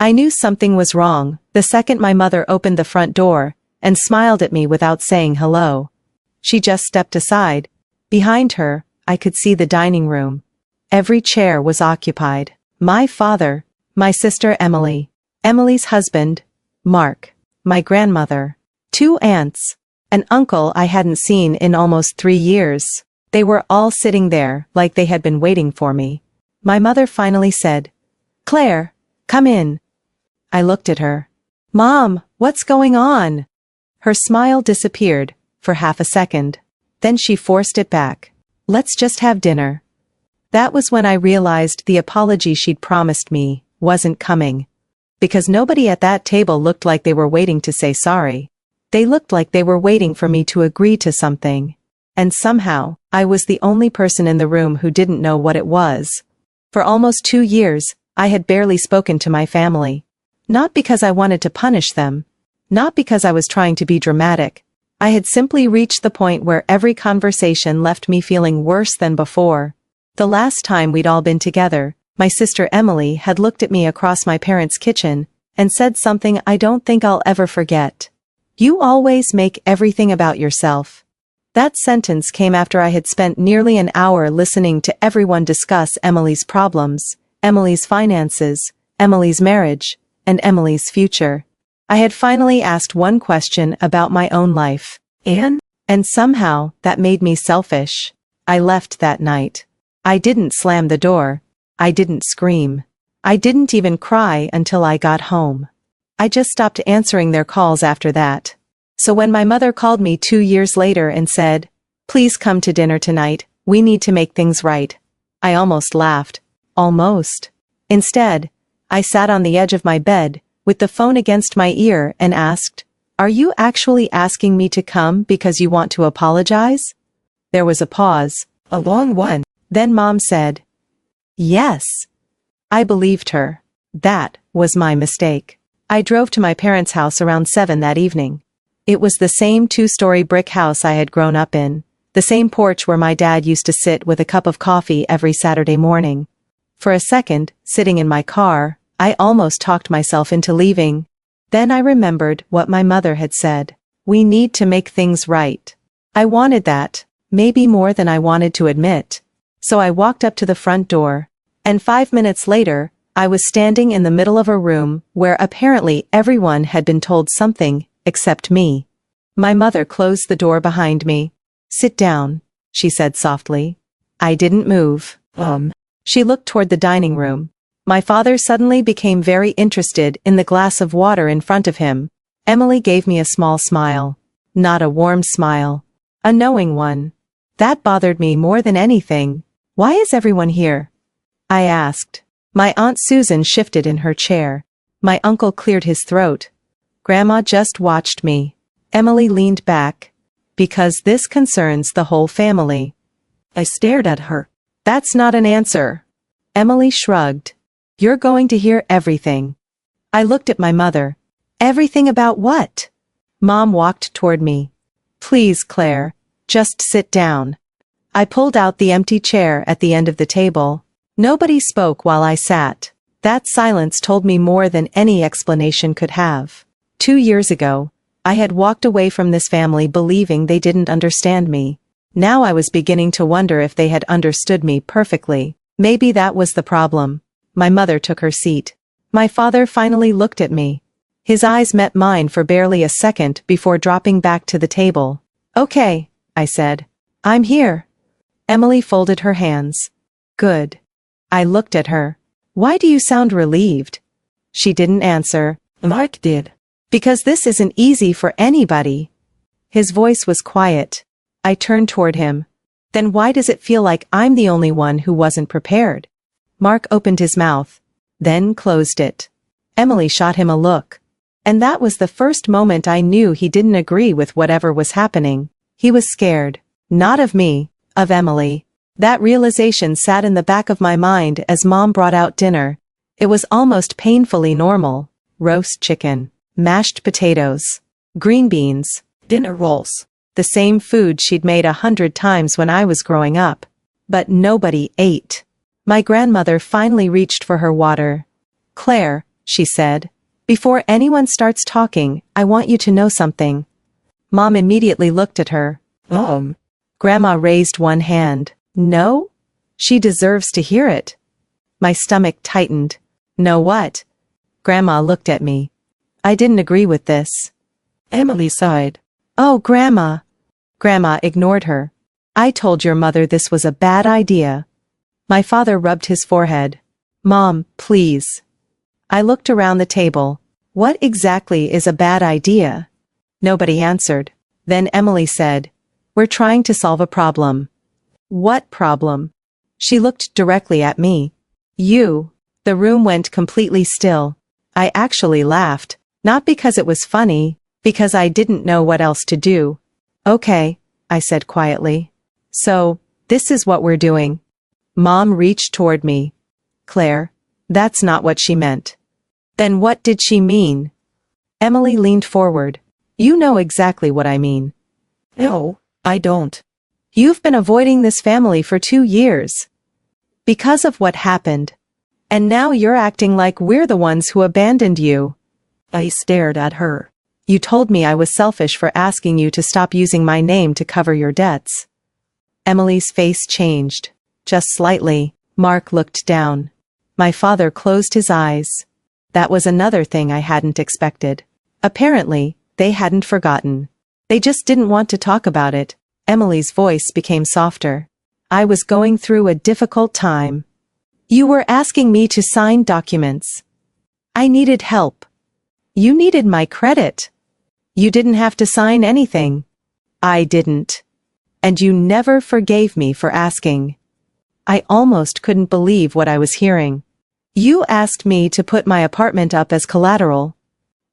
I knew something was wrong the second my mother opened the front door and smiled at me without saying hello. She just stepped aside. Behind her, I could see the dining room. Every chair was occupied. My father, my sister Emily, Emily's husband, Mark, my grandmother, 2 aunts, an uncle I hadn't seen in almost 3 years. They were all sitting there like they had been waiting for me. My mother finally said, "Claire, come in." I looked at her. "Mom, what's going on?" Her smile disappeared for half a second. Then she forced it back. "Let's just have dinner." That was when I realized the apology she'd promised me wasn't coming. Because nobody at that table looked like they were waiting to say sorry. They looked like they were waiting for me to agree to something. And somehow, I was the only person in the room who didn't know what it was. For almost 2 years, I had barely spoken to my family. Not because I wanted to punish them. Not because I was trying to be dramatic. I had simply reached the point where every conversation left me feeling worse than before. The last time we'd all been together, my sister Emily had looked at me across my parents' kitchen and said something I don't think I'll ever forget. "You always make everything about yourself." That sentence came after I had spent nearly an hour listening to everyone discuss Emily's problems, Emily's finances, Emily's marriage, and Emily's future. I had finally asked one question about my own life. And somehow, that made me selfish. I left that night. I didn't slam the door. I didn't scream. I didn't even cry until I got home. I just stopped answering their calls after that. So when my mother called me 2 years later and said, "Please come to dinner tonight, we need to make things right," I almost laughed. Almost. Instead, I sat on the edge of my bed, with the phone against my ear and asked, "Are you actually asking me to come because you want to apologize?" There was a pause, a long one. Then Mom said, "Yes." I believed her. That was my mistake. I drove to my parents' house around 7 that evening. It was the same 2-story brick house I had grown up in, the same porch where my dad used to sit with a cup of coffee every Saturday morning. For a second, sitting in my car, I almost talked myself into leaving. Then I remembered what my mother had said. We need to make things right. I wanted that, maybe more than I wanted to admit. So I walked up to the front door. And 5 minutes later, I was standing in the middle of a room where apparently everyone had been told something, except me. My mother closed the door behind me. "Sit down," she said softly. I didn't move. She looked toward the dining room. My father suddenly became very interested in the glass of water in front of him. Emily gave me a small smile. Not a warm smile. A knowing one. That bothered me more than anything. "Why is everyone here?" I asked. My Aunt Susan shifted in her chair. My uncle cleared his throat. Grandma just watched me. Emily leaned back. "Because this concerns the whole family." I stared at her. "That's not an answer." Emily shrugged. "You're going to hear everything." I looked at my mother. "Everything about what?" Mom walked toward me. "Please, Claire, just sit down." I pulled out the empty chair at the end of the table. Nobody spoke while I sat. That silence told me more than any explanation could have. 2 years ago, I had walked away from this family believing they didn't understand me. Now I was beginning to wonder if they had understood me perfectly. Maybe that was the problem. My mother took her seat. My father finally looked at me. His eyes met mine for barely a second before dropping back to the table. "Okay," I said. "I'm here." Emily folded her hands. "Good." I looked at her. "Why do you sound relieved?" She didn't answer. Mark did. "Because this isn't easy for anybody." His voice was quiet. I turned toward him. "Then why does it feel like I'm the only one who wasn't prepared?" Mark opened his mouth. Then closed it. Emily shot him a look. And that was the first moment I knew he didn't agree with whatever was happening. He was scared. Not of me, of Emily. That realization sat in the back of my mind as Mom brought out dinner. It was almost painfully normal. Roast chicken, mashed potatoes, green beans, dinner rolls. The same food she'd made 100 times when I was growing up. But nobody ate. My grandmother finally reached for her water. "Claire," she said. Before anyone starts talking, I want you to know something. Mom immediately looked at her. Grandma raised one hand. No? She deserves to hear it. My stomach tightened. Know what? Grandma looked at me. I didn't agree with this. Emily sighed. Oh, Grandma. Grandma ignored her. I told your mother this was a bad idea. My father rubbed his forehead. Mom, please. I looked around the table. What exactly is a bad idea? Nobody answered. Then Emily said, We're trying to solve a problem. What problem? She looked directly at me. You. The room went completely still. I actually laughed, not because it was funny, because I didn't know what else to do. Okay, I said quietly. So, this is what we're doing. Mom reached toward me. Claire, that's not what she meant. Then what did she mean? Emily leaned forward. You know exactly what I mean. No, I don't. You've been avoiding this family for 2 years. Because of what happened. And now you're acting like we're the ones who abandoned you. I stared at her. You told me I was selfish for asking you to stop using my name to cover your debts. Emily's face changed. Just slightly. Mark looked down. My father closed his eyes. That was another thing I hadn't expected. Apparently, they hadn't forgotten. They just didn't want to talk about it. Emily's voice became softer. I was going through a difficult time. You were asking me to sign documents. I needed help. You needed my credit. You didn't have to sign anything. I didn't. And you never forgave me for asking. I almost couldn't believe what I was hearing. You asked me to put my apartment up as collateral.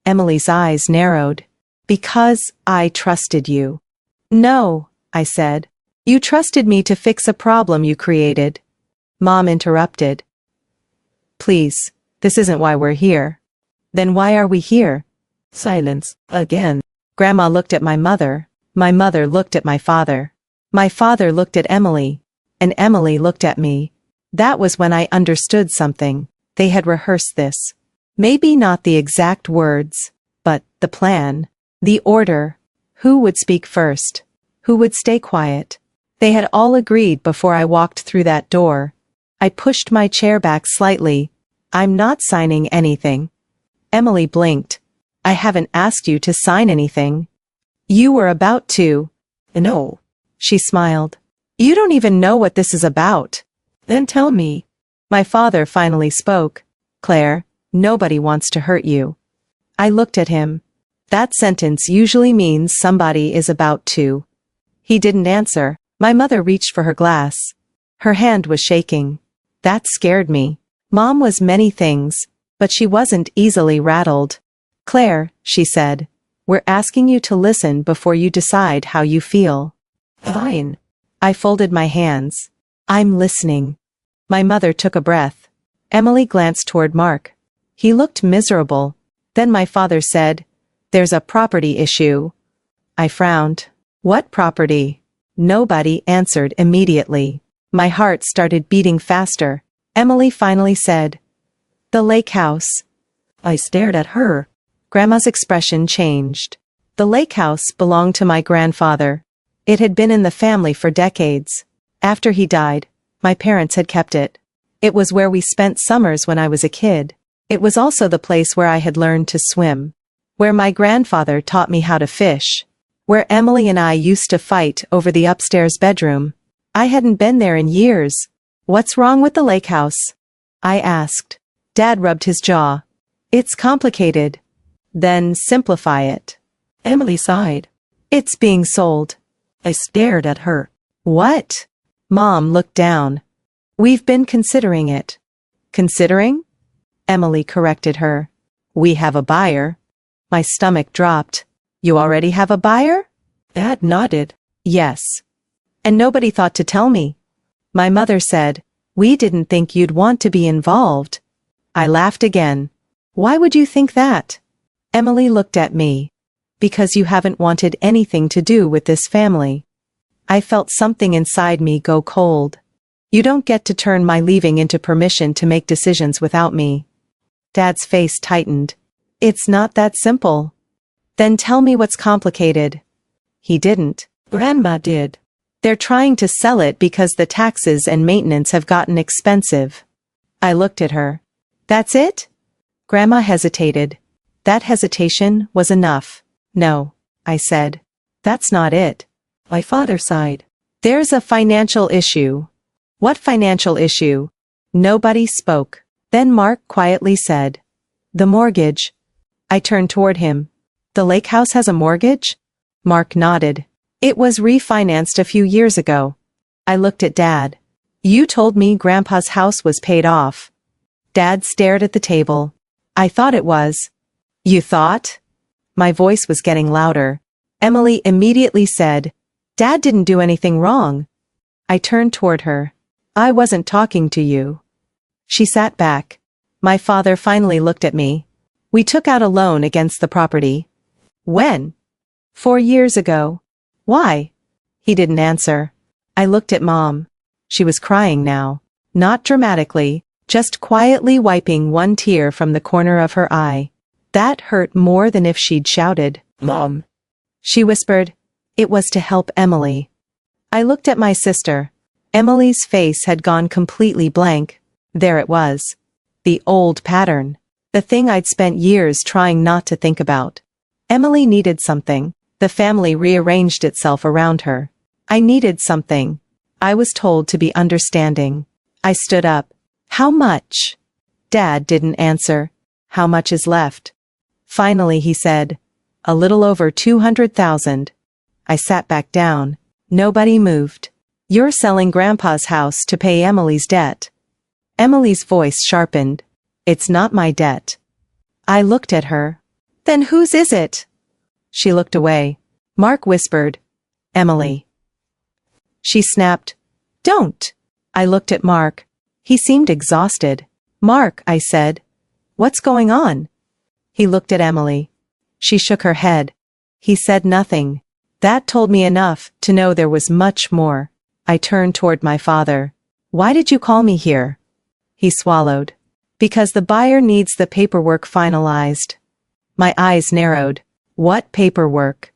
Emily's eyes narrowed. Because I trusted you. No, I said. You trusted me to fix a problem you created. Mom interrupted. Please, this isn't why we're here. Then why are we here? Silence, again. Grandma looked at my mother. My mother looked at my father. My father looked at Emily. And Emily looked at me. That was when I understood something. They had rehearsed this. Maybe not the exact words, but the plan. The order. Who would speak first? Who would stay quiet? They had all agreed before I walked through that door. I pushed my chair back slightly. I'm not signing anything. Emily blinked. I haven't asked you to sign anything. You were about to. No. She smiled. You don't even know what this is about. Then tell me. My father finally spoke. Claire, nobody wants to hurt you. I looked at him. That sentence usually means somebody is about to. He didn't answer. My mother reached for her glass. Her hand was shaking. That scared me. Mom was many things, but she wasn't easily rattled. Claire, she said, we're asking you to listen before you decide how you feel. Fine. I folded my hands. I'm listening. My mother took a breath. Emily glanced toward Mark. He looked miserable. Then my father said, There's a property issue. I frowned. What property? Nobody answered immediately. My heart started beating faster. Emily finally said, The lake house. I stared at her. Grandma's expression changed. The lake house belonged to my grandfather. It had been in the family for decades. After he died, my parents had kept it. It was where we spent summers when I was a kid. It was also the place where I had learned to swim. Where my grandfather taught me how to fish. Where Emily and I used to fight over the upstairs bedroom. I hadn't been there in years. What's wrong with the lake house? I asked. Dad rubbed his jaw. It's complicated. Then simplify it. Emily sighed. It's being sold. I stared at her. What? Mom looked down. We've been considering it. Considering? Emily corrected her. We have a buyer. My stomach dropped. You already have a buyer? Dad nodded. Yes. And nobody thought to tell me. My mother said, We didn't think you'd want to be involved. I laughed again. Why would you think that? Emily looked at me. Because you haven't wanted anything to do with this family. I felt something inside me go cold. You don't get to turn my leaving into permission to make decisions without me. Dad's face tightened. It's not that simple. Then tell me what's complicated. He didn't. Grandma did. They're trying to sell it because the taxes and maintenance have gotten expensive. I looked at her. That's it? Grandma hesitated. That hesitation was enough. No, I said. That's not it. My father sighed. There's a financial issue. What financial issue? Nobody spoke. Then Mark quietly said, the mortgage. I turned toward him. The lake house has a mortgage? Mark nodded. It was refinanced a few years ago. I looked at Dad. You told me Grandpa's house was paid off. Dad stared at the table. I thought it was. You thought? My voice was getting louder. Emily immediately said, Dad didn't do anything wrong. I turned toward her. I wasn't talking to you. She sat back. My father finally looked at me. We took out a loan against the property. When? 4 years ago. Why? He didn't answer. I looked at Mom. She was crying now. Not dramatically, just quietly wiping one tear from the corner of her eye. That hurt more than if she'd shouted, Mom. She whispered, it was to help Emily. I looked at my sister. Emily's face had gone completely blank. There it was. The old pattern. The thing I'd spent years trying not to think about. Emily needed something. The family rearranged itself around her. I needed something. I was told to be understanding. I stood up. How much? Dad didn't answer. How much is left? Finally he said, a little over 200,000. I sat back down. Nobody moved. You're selling Grandpa's house to pay Emily's debt. Emily's voice sharpened. It's not my debt. I looked at her. Then whose is it? She looked away. Mark whispered, Emily. She snapped, don't. I looked at Mark. He seemed exhausted. Mark, I said. What's going on? He looked at Emily. She shook her head. He said nothing. That told me enough to know there was much more. I turned toward my father. Why did you call me here? He swallowed. Because the buyer needs the paperwork finalized. My eyes narrowed. What paperwork?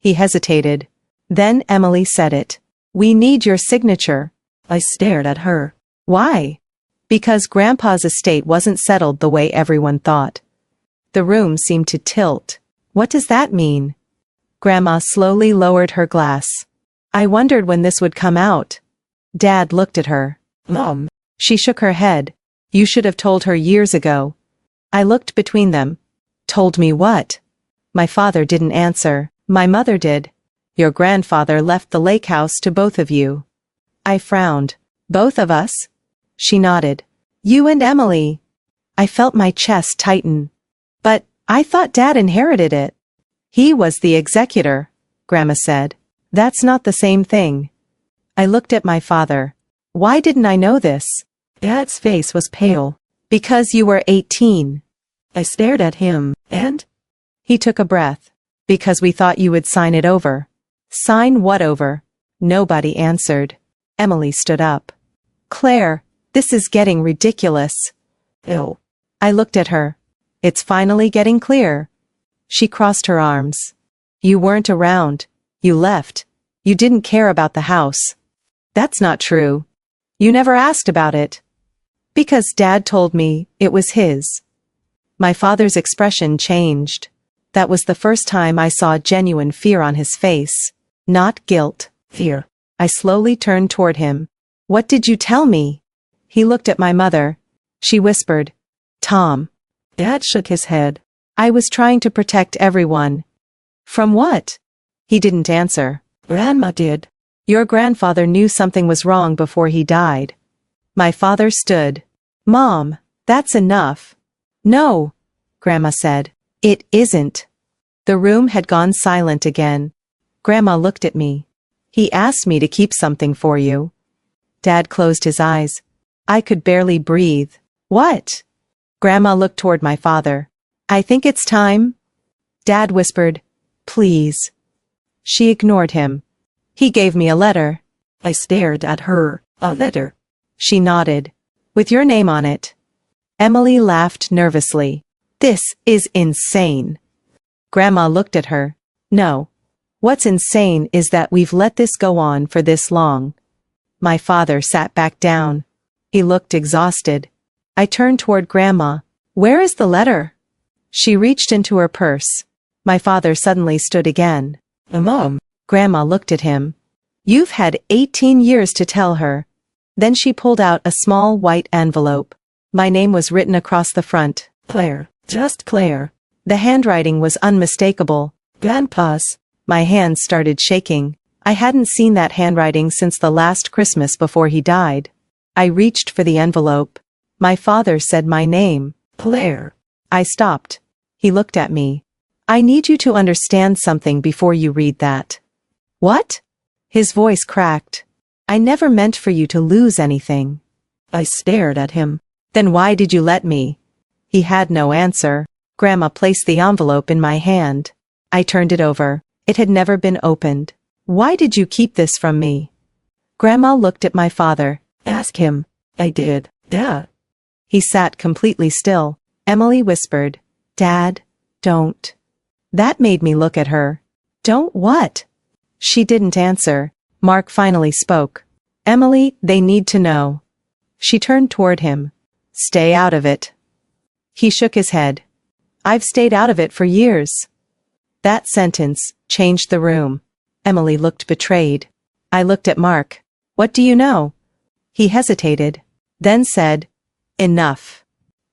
He hesitated. Then Emily said it. We need your signature. I stared at her. Why? Because Grandpa's estate wasn't settled the way everyone thought. The room seemed to tilt. What does that mean? Grandma slowly lowered her glass. I wondered when this would come out. Dad looked at her. Mom. She shook her head. You should have told her years ago. I looked between them. Told me what? My father didn't answer. My mother did. Your grandfather left the lake house to both of you. I frowned. Both of us? She nodded. You and Emily. I felt my chest tighten. But I thought Dad inherited it. He was the executor, Grandma said. That's not the same thing. I looked at my father. Why didn't I know this? Dad's face was pale. Because you were 18. I stared at him, and? He took a breath. Because we thought you would sign it over. Sign what over? Nobody answered. Emily stood up. Claire, this is getting ridiculous. Ew. I looked at her. It's finally getting clear. She crossed her arms. You weren't around. You left. You didn't care about the house. That's not true. You never asked about it. Because Dad told me it was his. My father's expression changed. That was the first time I saw genuine fear on his face. Not guilt. Fear. I slowly turned toward him. What did you tell me? He looked at my mother. She whispered, Tom. Dad shook his head. I was trying to protect everyone. From what? He didn't answer. Grandma did. Your grandfather knew something was wrong before he died. My father stood. Mom, that's enough. No, Grandma said. It isn't. The room had gone silent again. Grandma looked at me. He asked me to keep something for you. Dad closed his eyes. I could barely breathe. What? Grandma looked toward my father. I think it's time. Dad whispered, please. She ignored him. He gave me a letter. I stared at her. A letter. She nodded. With your name on it. Emily laughed nervously. This is insane. Grandma looked at her. No. What's insane is that we've let this go on for this long. My father sat back down. He looked exhausted. I turned toward Grandma. Where is the letter? She reached into her purse. My father suddenly stood again. Mom. Grandma looked at him. You've had 18 years to tell her. Then she pulled out a small white envelope. My name was written across the front. Claire. Just Claire. The handwriting was unmistakable. Grandpa's. My hands started shaking. I hadn't seen that handwriting since the last Christmas before he died. I reached for the envelope. My father said my name. Claire. I stopped. He looked at me. I need you to understand something before you read that. What? His voice cracked. I never meant for you to lose anything. I stared at him. Then why did you let me? He had no answer. Grandma placed the envelope in my hand. I turned it over. It had never been opened. Why did you keep this from me? Grandma looked at my father. Ask him. I did. Dad. He sat completely still. Emily whispered, Dad, don't. That made me look at her. Don't what? She didn't answer. Mark finally spoke. Emily, they need to know. She turned toward him. Stay out of it. He shook his head. I've stayed out of it for years. That sentence changed the room. Emily looked betrayed. I looked at Mark. What do you know? He hesitated, then said, Enough.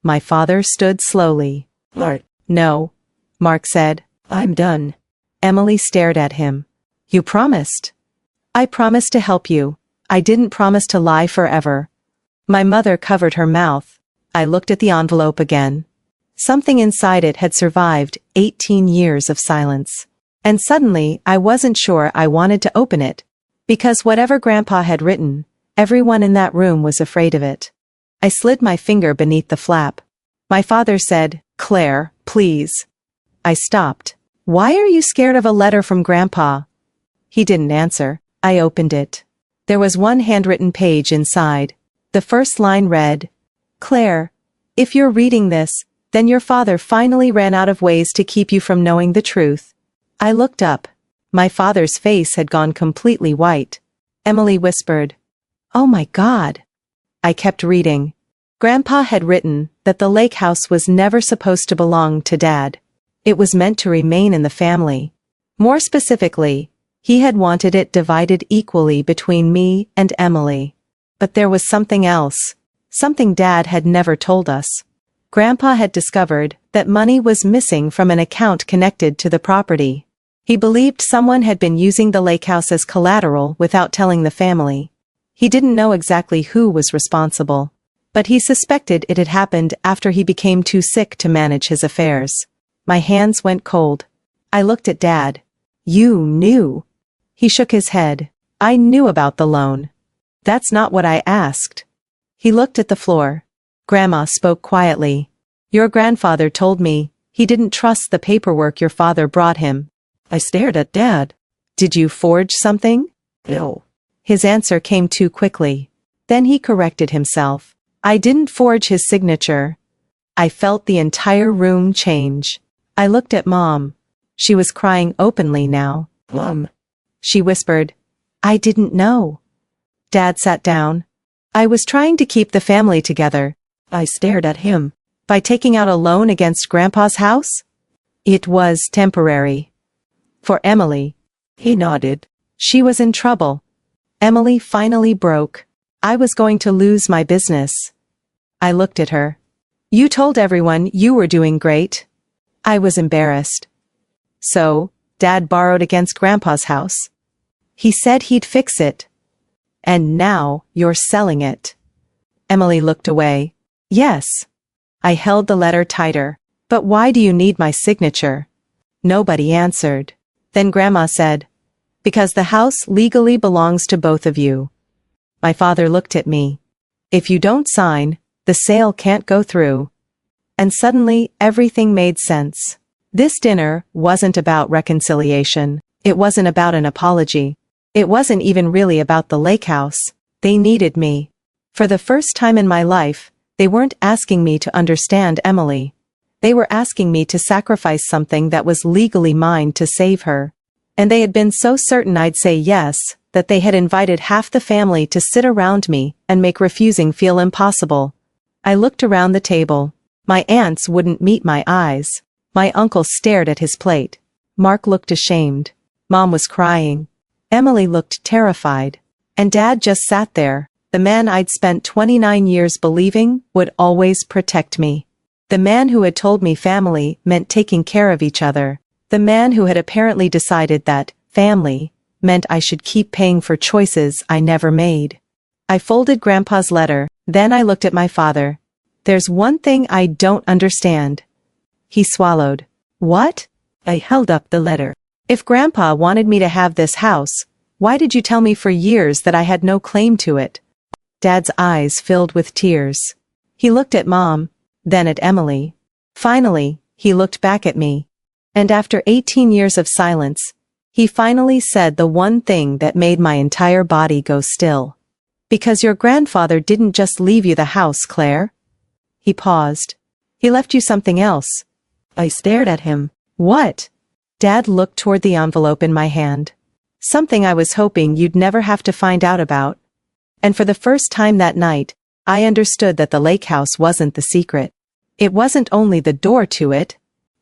My father stood slowly. Mark. No. Mark said. I'm done. Emily stared at him. You promised. I promised to help you. I didn't promise to lie forever. My mother covered her mouth. I looked at the envelope again. Something inside it had survived 18 years of silence. And suddenly, I wasn't sure I wanted to open it. Because whatever Grandpa had written, everyone in that room was afraid of it. I slid my finger beneath the flap. My father said, Claire, please. I stopped. Why are you scared of a letter from Grandpa? He didn't answer. I opened it. There was one handwritten page inside. The first line read, Claire, if you're reading this, then your father finally ran out of ways to keep you from knowing the truth. I looked up. My father's face had gone completely white. Emily whispered, Oh my God. I kept reading. Grandpa had written that the lake house was never supposed to belong to Dad. It was meant to remain in the family. More specifically, he had wanted it divided equally between me and Emily. But there was something else. Something Dad had never told us. Grandpa had discovered that money was missing from an account connected to the property. He believed someone had been using the lake house as collateral without telling the family. He didn't know exactly who was responsible, but he suspected it had happened after he became too sick to manage his affairs. My hands went cold. I looked at Dad. You knew. He shook his head. I knew about the loan. That's not what I asked. He looked at the floor. Grandma spoke quietly. Your grandfather told me he didn't trust the paperwork your father brought him. I stared at Dad. Did you forge something? No. His answer came too quickly. Then he corrected himself. I didn't forge his signature. I felt the entire room change. I looked at Mom. She was crying openly now. Mom. She whispered, I didn't know. Dad sat down. I was trying to keep the family together. I stared at him. By taking out a loan against Grandpa's house? It was temporary. For Emily. He nodded. She was in trouble. Emily finally broke. I was going to lose my business. I looked at her. You told everyone you were doing great. I was embarrassed. So, Dad borrowed against Grandpa's house. He said he'd fix it. And now you're selling it. Emily looked away. Yes. I held the letter tighter. But why do you need my signature? Nobody answered. Then Grandma said, Because the house legally belongs to both of you. My father looked at me. If you don't sign, the sale can't go through. And suddenly, everything made sense. This dinner wasn't about reconciliation. It wasn't about an apology. It wasn't even really about the lake house. They needed me. For the first time in my life, They weren't asking me to understand Emily. They were asking me to sacrifice something that was legally mine to save her. And they had been so certain I'd say yes, that they had invited half the family to sit around me and make refusing feel impossible. I looked around the table. My aunts wouldn't meet my eyes. My uncle stared at his plate. Mark looked ashamed. Mom was crying. Emily looked terrified. And Dad just sat there, the man I'd spent 29 years believing would always protect me. The man who had told me family meant taking care of each other. The man who had apparently decided that family meant I should keep paying for choices I never made. I folded Grandpa's letter, then I looked at my father. There's one thing I don't understand. He swallowed. What? I held up the letter. If Grandpa wanted me to have this house, why did you tell me for years that I had no claim to it? Dad's eyes filled with tears. He looked at Mom, then at Emily. Finally, he looked back at me. And after 18 years of silence, he finally said the one thing that made my entire body go still. Because your grandfather didn't just leave you the house, Claire. He paused. He left you something else. I stared at him. What? Dad looked toward the envelope in my hand. Something I was hoping you'd never have to find out about. And for the first time that night, I understood that the lake house wasn't the secret. It wasn't only the door to it.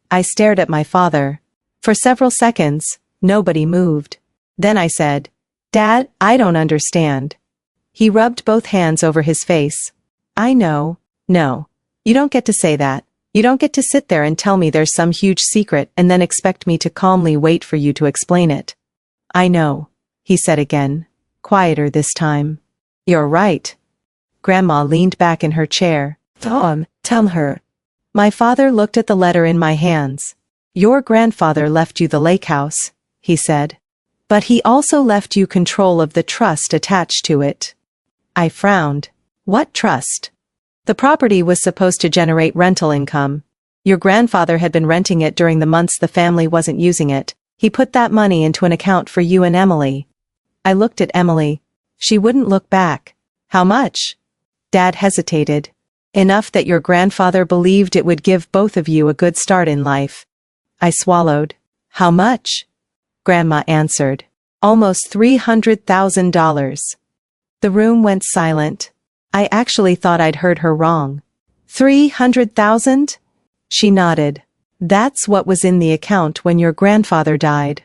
I stared at my father. For several seconds, nobody moved. Then I said, Dad, I don't understand. He rubbed both hands over his face. I know. No. You don't get to say that. You don't get to sit there and tell me there's some huge secret and then expect me to calmly wait for you to explain it. I know, he said again, quieter this time. You're right. Grandma leaned back in her chair. Tom, tell her. My father looked at the letter in my hands. Your grandfather left you the lake house, he said. But he also left you control of the trust attached to it. I frowned. What trust? The property was supposed to generate rental income. Your grandfather had been renting it during the months the family wasn't using it. He put that money into an account for you and Emily. I looked at Emily. She wouldn't look back. How much? Dad hesitated. Enough that your grandfather believed it would give both of you a good start in life. I swallowed. How much? Grandma answered. Almost $300,000. The room went silent. I actually thought I'd heard her wrong. 300,000? She nodded. That's what was in the account when your grandfather died.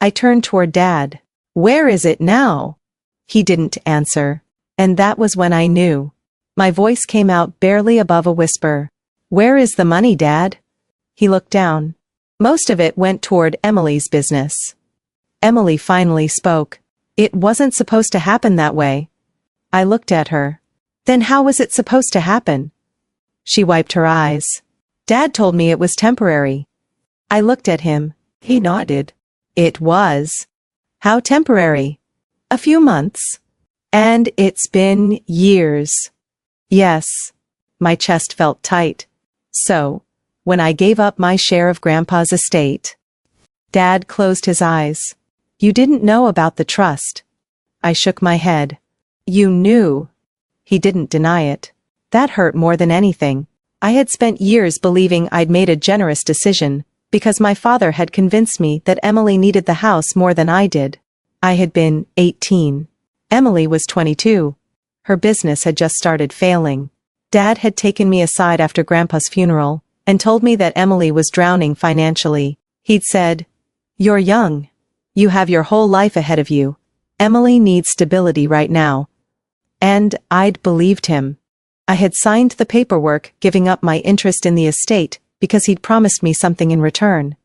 I turned toward Dad. Where is it now? He didn't answer. And that was when I knew. My voice came out barely above a whisper. Where is the money, Dad? He looked down. Most of it went toward Emily's business. Emily finally spoke. It wasn't supposed to happen that way. I looked at her. Then how was it supposed to happen? She wiped her eyes. Dad told me it was temporary. I looked at him. He nodded. It was. How temporary? A few months. And it's been years. Yes. My chest felt tight. So, when I gave up my share of Grandpa's estate. Dad closed his eyes. You didn't know about the trust. I shook my head. You knew. He didn't deny it. That hurt more than anything. I had spent years believing I'd made a generous decision, because my father had convinced me that Emily needed the house more than I did. I had been 18. Emily was 22. Her business had just started failing. Dad had taken me aside after Grandpa's funeral and told me that Emily was drowning financially. He'd said, You're young. You have your whole life ahead of you. Emily needs stability right now. And I'd believed him. I had signed the paperwork giving up my interest in the estate because he'd promised me something in return.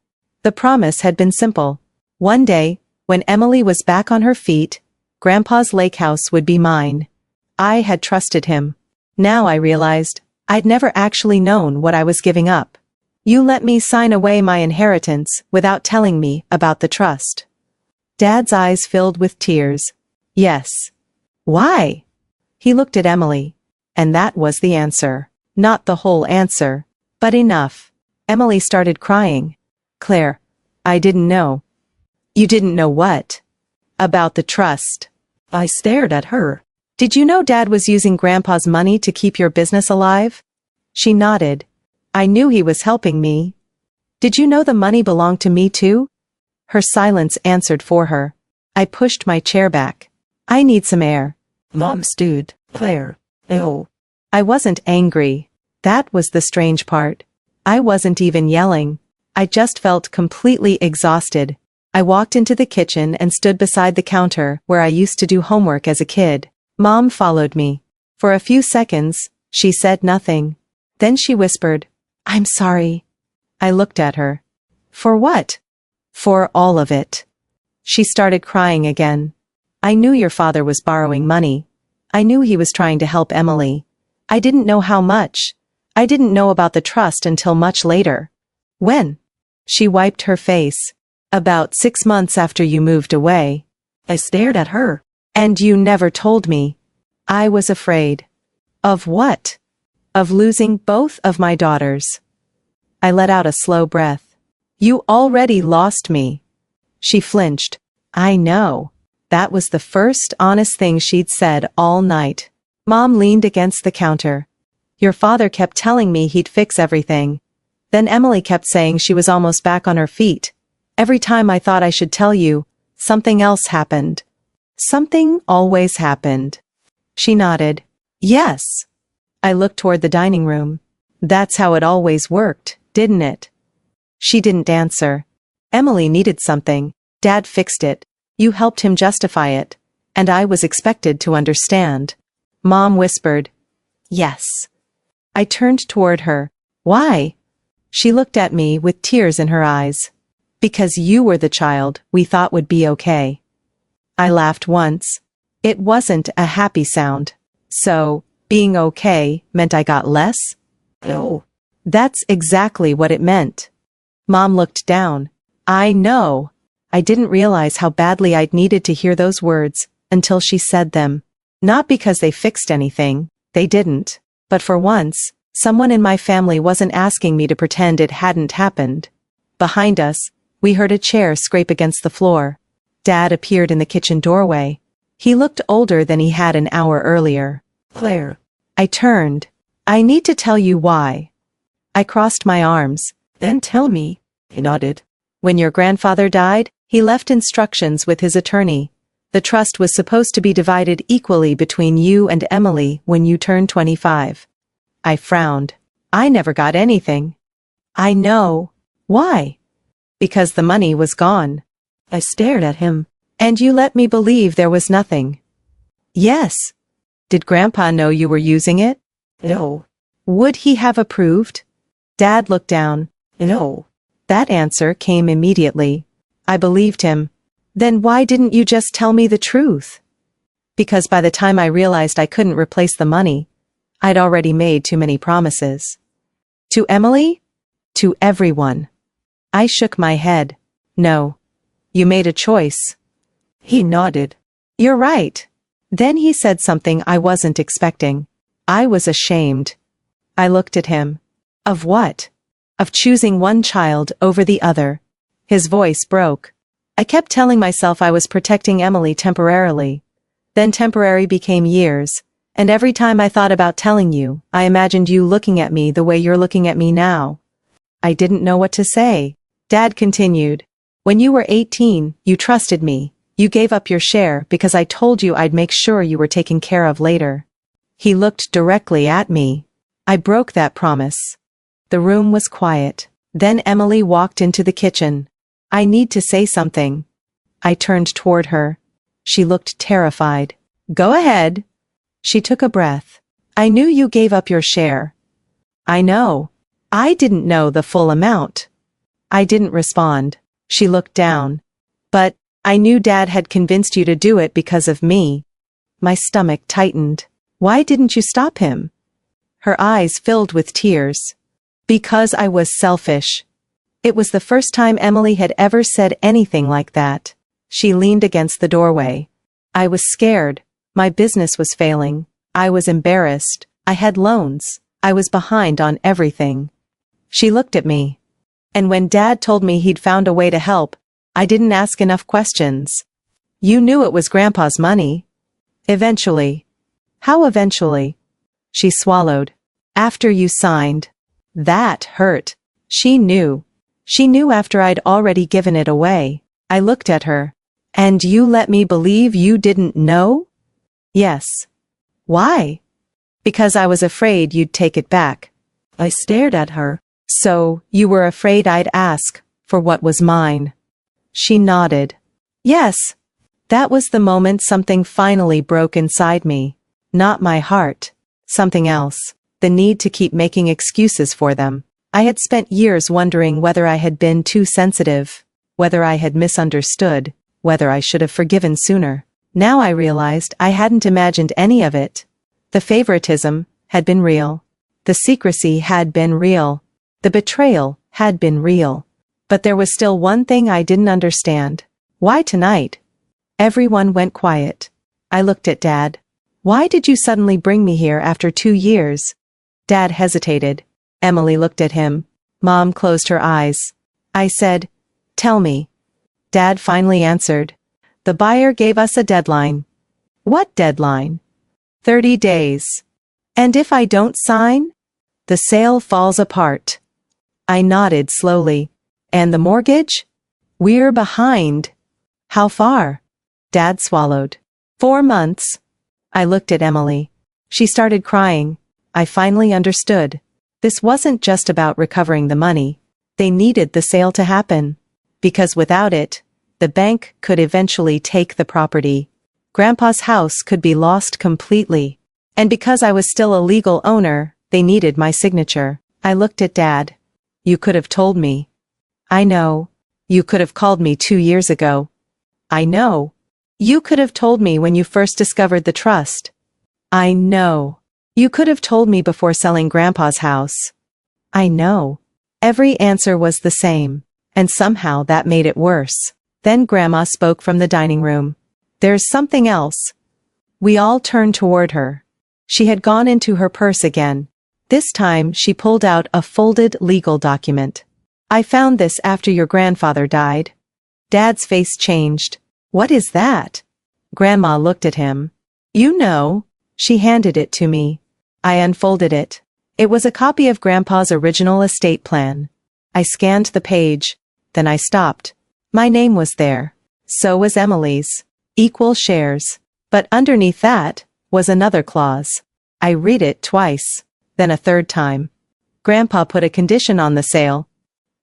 The promise had been simple. One day, when Emily was back on her feet, Grandpa's lake house would be mine. I had trusted him. Now I realized I'd never actually known what I was giving up. You let me sign away my inheritance without telling me about the trust. Dad's eyes filled with tears. Yes. Why? He looked at Emily. And that was the answer. Not the whole answer, but enough. Emily started crying. Claire, I didn't know. You didn't know what? About the trust. I stared at her. Did you know Dad was using Grandpa's money to keep your business alive? She nodded. I knew he was helping me. Did you know the money belonged to me too? Her silence answered for her. I pushed my chair back. I need some air. Mom stood. Claire. Oh. I wasn't angry. That was the strange part. I wasn't even yelling. I just felt completely exhausted. I walked into the kitchen and stood beside the counter where I used to do homework as a kid. Mom followed me. For a few seconds, she said nothing. Then she whispered, I'm sorry. I looked at her. For what? For all of it. She started crying again. I knew your father was borrowing money. I knew he was trying to help Emily. I didn't know how much. I didn't know about the trust until much later. When? She wiped her face. About 6 months after you moved away. I stared at her. And you never told me. I was afraid. Of what? Of losing both of my daughters. I let out a slow breath. You already lost me. She flinched. I know. That was the first honest thing she'd said all night. Mom leaned against the counter. Your father kept telling me he'd fix everything. Then Emily kept saying she was almost back on her feet. Every time I thought I should tell you, something else happened. Something always happened. She nodded. Yes. I looked toward the dining room. That's how it always worked, didn't it? She didn't answer. Emily needed something. Dad fixed it. You helped him justify it. And I was expected to understand. Mom whispered. Yes. I turned toward her. Why? She looked at me with tears in her eyes. Because you were the child we thought would be okay. I laughed once. It wasn't a happy sound. So, being okay meant I got less? No. That's exactly what it meant. Mom looked down. I know. I didn't realize how badly I'd needed to hear those words until she said them. Not because they fixed anything, they didn't. But for once, someone in my family wasn't asking me to pretend it hadn't happened. Behind us, we heard a chair scrape against the floor. Dad appeared in the kitchen doorway. He looked older than he had an hour earlier. Claire. I turned. I need to tell you why. I crossed my arms. Then tell me. He nodded. When your grandfather died, he left instructions with his attorney. The trust was supposed to be divided equally between you and Emily when you turned 25. I frowned. I never got anything. I know. Why? Because the money was gone. I stared at him. And you let me believe there was nothing. Yes. Did Grandpa know you were using it? No. Would he have approved? Dad looked down. No. That answer came immediately. I believed him. Then why didn't you just tell me the truth? Because by the time I realized I couldn't replace the money, I'd already made too many promises. To Emily? To everyone. I shook my head. No. You made a choice. He nodded. You're right. Then he said something I wasn't expecting. I was ashamed. I looked at him. Of what? Of choosing one child over the other. His voice broke. I kept telling myself I was protecting Emily temporarily. Then temporary became years, and every time I thought about telling you, I imagined you looking at me the way you're looking at me now. I didn't know what to say. Dad continued. When you were 18, you trusted me. You gave up your share because I told you I'd make sure you were taken care of later. He looked directly at me. I broke that promise. The room was quiet. Then Emily walked into the kitchen. I need to say something. I turned toward her. She looked terrified. Go ahead. She took a breath. I knew you gave up your share. I know. I didn't know the full amount. I didn't respond. She looked down. But I knew Dad had convinced you to do it because of me. My stomach tightened. Why didn't you stop him? Her eyes filled with tears. Because I was selfish. It was the first time Emily had ever said anything like that. She leaned against the doorway. I was scared. My business was failing. I was embarrassed. I had loans. I was behind on everything. She looked at me. And when Dad told me he'd found a way to help, I didn't ask enough questions. You knew it was Grandpa's money. Eventually. How eventually? She swallowed. After you signed. That hurt. She knew. She knew after I'd already given it away. I looked at her. And you let me believe you didn't know? Yes. Why? Because I was afraid you'd take it back. I stared at her. So, you were afraid I'd ask for what was mine. She nodded. Yes. That was the moment something finally broke inside me. Not my heart. Something else. The need to keep making excuses for them. I had spent years wondering whether I had been too sensitive, whether I had misunderstood, whether I should have forgiven sooner. Now I realized I hadn't imagined any of it. The favoritism had been real. The secrecy had been real. The betrayal had been real. But there was still one thing I didn't understand. Why tonight? Everyone went quiet. I looked at Dad. Why did you suddenly bring me here after 2 years? Dad hesitated. Emily looked at him. Mom closed her eyes. I said, tell me. Dad finally answered. The buyer gave us a deadline. What deadline? 30 days. And if I don't sign? The sale falls apart. I nodded slowly. And the mortgage? We're behind. How far? Dad swallowed. 4 months. I looked at Emily. She started crying. I finally understood. This wasn't just about recovering the money. They needed the sale to happen. Because without it, the bank could eventually take the property. Grandpa's house could be lost completely. And because I was still a legal owner, they needed my signature. I looked at Dad. You could have told me. I know. You could have called me 2 years ago. I know. You could have told me when you first discovered the trust. I know. You could have told me before selling Grandpa's house. I know. Every answer was the same, and somehow that made it worse. Then Grandma spoke from the dining room. There's something else. We all turned toward her. She had gone into her purse again. This time she pulled out a folded legal document. I found this after your grandfather died. Dad's face changed. What is that? Grandma looked at him. You know. She handed it to me. I unfolded it. It was a copy of Grandpa's original estate plan. I scanned the page. Then I stopped. My name was there. So was Emily's. Equal shares. But underneath that was another clause. I read it twice. Then a third time. Grandpa put a condition on the sale.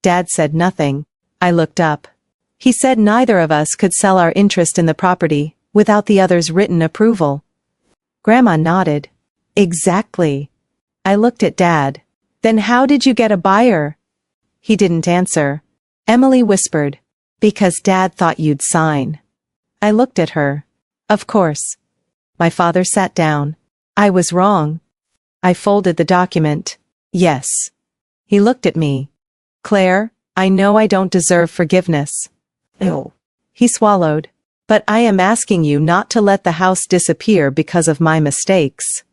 Dad said nothing. I looked up. He said neither of us could sell our interest in the property without the other's written approval. Grandma nodded. Exactly. I looked at Dad. Then how did you get a buyer? He didn't answer. Emily whispered. Because Dad thought you'd sign. I looked at her. Of course. My father sat down. I was wrong. I folded the document. Yes. He looked at me. Claire, I know I don't deserve forgiveness. Ew. He swallowed. But I am asking you not to let the house disappear because of my mistakes.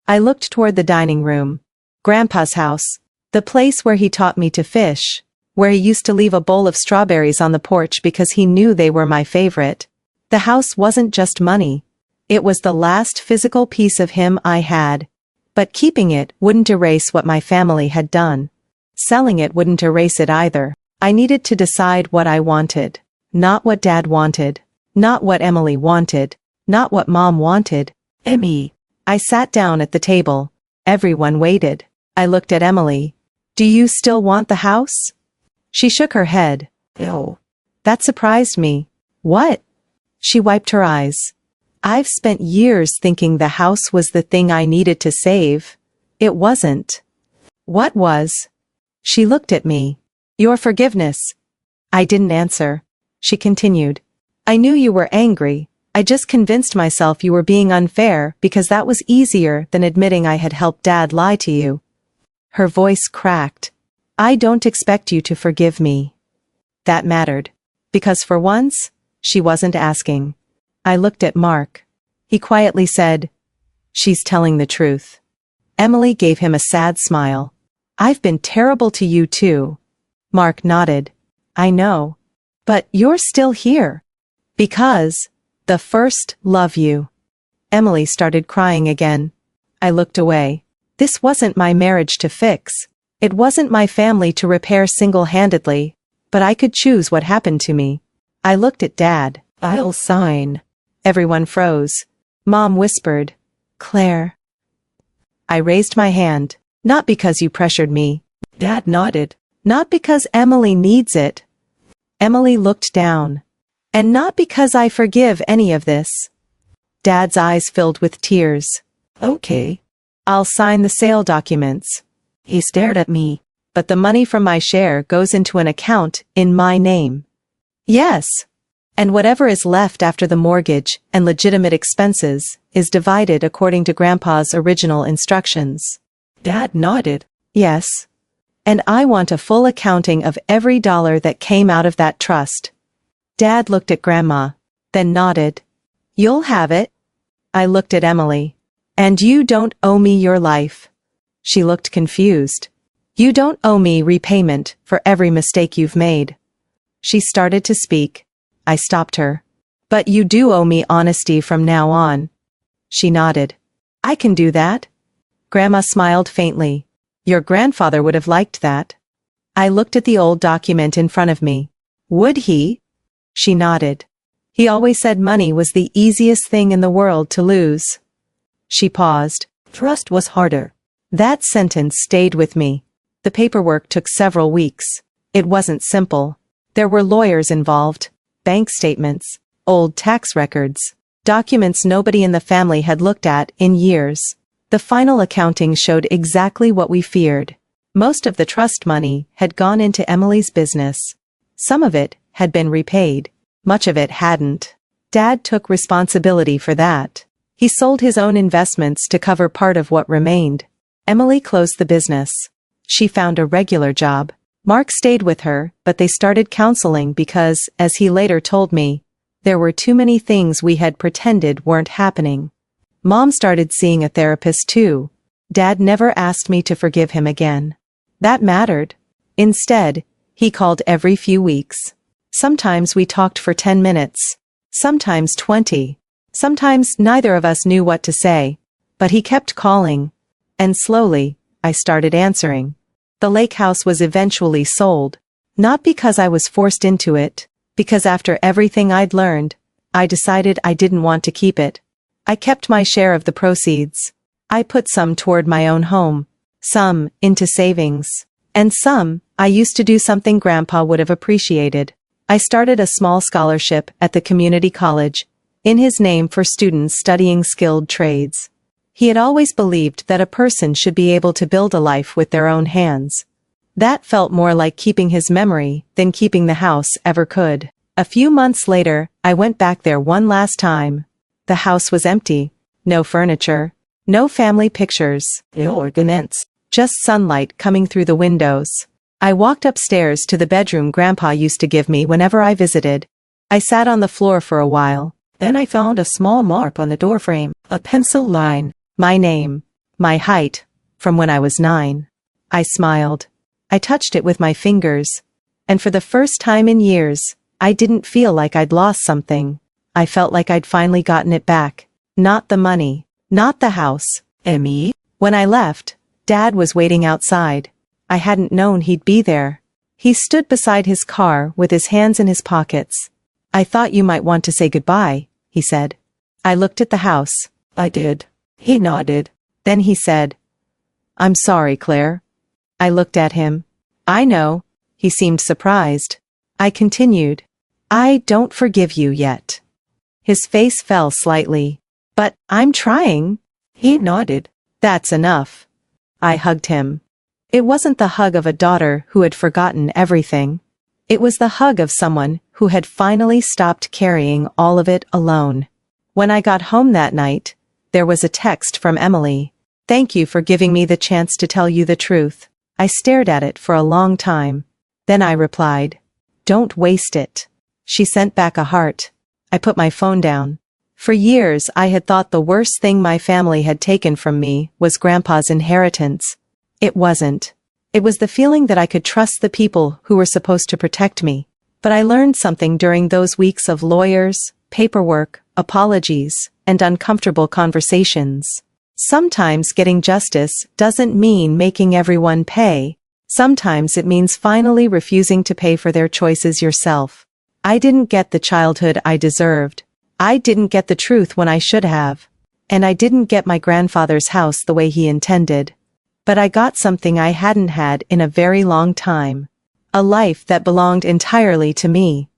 I looked toward the dining room. Grandpa's house. The place where he taught me to fish. Where he used to leave a bowl of strawberries on the porch because he knew they were my favorite. The house wasn't just money. It was the last physical piece of him I had. But keeping it wouldn't erase what my family had done. Selling it wouldn't erase it either. I needed to decide what I wanted. Not what Dad wanted. Not what Emily wanted. Not what Mom wanted. Emmy. I sat down at the table. Everyone waited. I looked at Emily. Do you still want the house? She shook her head. Ew. That surprised me. What? She wiped her eyes. I've spent years thinking the house was the thing I needed to save. It wasn't. What was? She looked at me. Your forgiveness. I didn't answer. She continued. I knew you were angry. I just convinced myself you were being unfair because that was easier than admitting I had helped Dad lie to you. Her voice cracked. I don't expect you to forgive me. That mattered. Because for once, she wasn't asking. I looked at Mark. He quietly said, She's telling the truth. Emily gave him a sad smile. I've been terrible to you too. Mark nodded. I know. But you're still here. Because the first love you. Emily started crying again. I looked away. This wasn't my marriage to fix. It wasn't my family to repair single-handedly, but I could choose what happened to me. I looked at Dad. I'll sign. Everyone froze. Mom whispered, "Claire." I raised my hand. "Not because you pressured me. Dad nodded. Not because Emily needs it." Emily looked down. "And not because I forgive any of this." Dad's eyes filled with tears. Okay. "I'll sign the sale documents." He stared at me. "But the money from my share goes into an account in my name." "Yes. And whatever is left after the mortgage and legitimate expenses is divided according to Grandpa's original instructions." Dad nodded. "Yes. And I want a full accounting of every dollar that came out of that trust." Dad looked at Grandma, then nodded. "You'll have it." I looked at Emily. "And you don't owe me your life." She looked confused. "You don't owe me repayment for every mistake you've made." She started to speak. I stopped her. "But you do owe me honesty from now on." She nodded. "I can do that." Grandma smiled faintly. "Your grandfather would have liked that." I looked at the old document in front of me. "Would he?" She nodded. "He always said money was the easiest thing in the world to lose." She paused. Trust was harder. That sentence stayed with me. The paperwork took several weeks. It wasn't simple. There were lawyers involved, bank statements, old tax records, documents nobody in the family had looked at in years. The final accounting showed exactly what we feared. Most of the trust money had gone into Emily's business. Some of it had been repaid. Much of it hadn't. Dad took responsibility for that. He sold his own investments to cover part of what remained. Emily closed the business. She found a regular job. Mark stayed with her, but they started counseling because, as he later told me, there were too many things we had pretended weren't happening. Mom started seeing a therapist too. Dad never asked me to forgive him again. That mattered. Instead, he called every few weeks. Sometimes we talked for 10 minutes. Sometimes 20. Sometimes neither of us knew what to say. But he kept calling. And slowly, I started answering. The lake house was eventually sold. Not because I was forced into it, because after everything I'd learned, I decided I didn't want to keep it. I kept my share of the proceeds. I put some toward my own home, some into savings, and some I used to do something Grandpa would have appreciated. I started a small scholarship at the community college, in his name for students studying skilled trades. He had always believed that a person should be able to build a life with their own hands. That felt more like keeping his memory than keeping the house ever could. A few months later, I went back there one last time. The house was empty. No furniture. No family pictures. No ornaments. Just sunlight coming through the windows. I walked upstairs to the bedroom Grandpa used to give me whenever I visited. I sat on the floor for a while. Then I found a small mark on the doorframe, a pencil line. My name. My height. From when I was 9. I smiled. I touched it with my fingers. And for the first time in years, I didn't feel like I'd lost something. I felt like I'd finally gotten it back. Not the money. Not the house. Emmy? When I left, Dad was waiting outside. I hadn't known he'd be there. He stood beside his car with his hands in his pockets. "I thought you might want to say goodbye," he said. I looked at the house. I did. He nodded. Then he said, "I'm sorry, Claire." I looked at him. "I know." He seemed surprised. I continued, "I don't forgive you yet." His face fell slightly. "But I'm trying." He nodded. "That's enough." I hugged him. It wasn't the hug of a daughter who had forgotten everything. It was the hug of someone who had finally stopped carrying all of it alone. When I got home that night, there was a text from Emily. "Thank you for giving me the chance to tell you the truth." I stared at it for a long time. Then I replied, "Don't waste it." She sent back a heart. I put my phone down. For years I had thought the worst thing my family had taken from me was Grandpa's inheritance. It wasn't. It was the feeling that I could trust the people who were supposed to protect me. But I learned something during those weeks of lawyers, paperwork, apologies, and uncomfortable conversations. Sometimes getting justice doesn't mean making everyone pay. Sometimes it means finally refusing to pay for their choices yourself. I didn't get the childhood I deserved. I didn't get the truth when I should have. And I didn't get my grandfather's house the way he intended. But I got something I hadn't had in a very long time. A life that belonged entirely to me.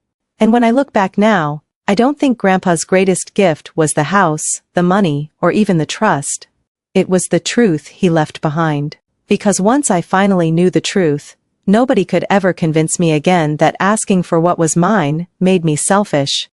And when I look back now, I don't think Grandpa's greatest gift was the house, the money, or even the trust. It was the truth he left behind. Because once I finally knew the truth, nobody could ever convince me again that asking for what was mine made me selfish.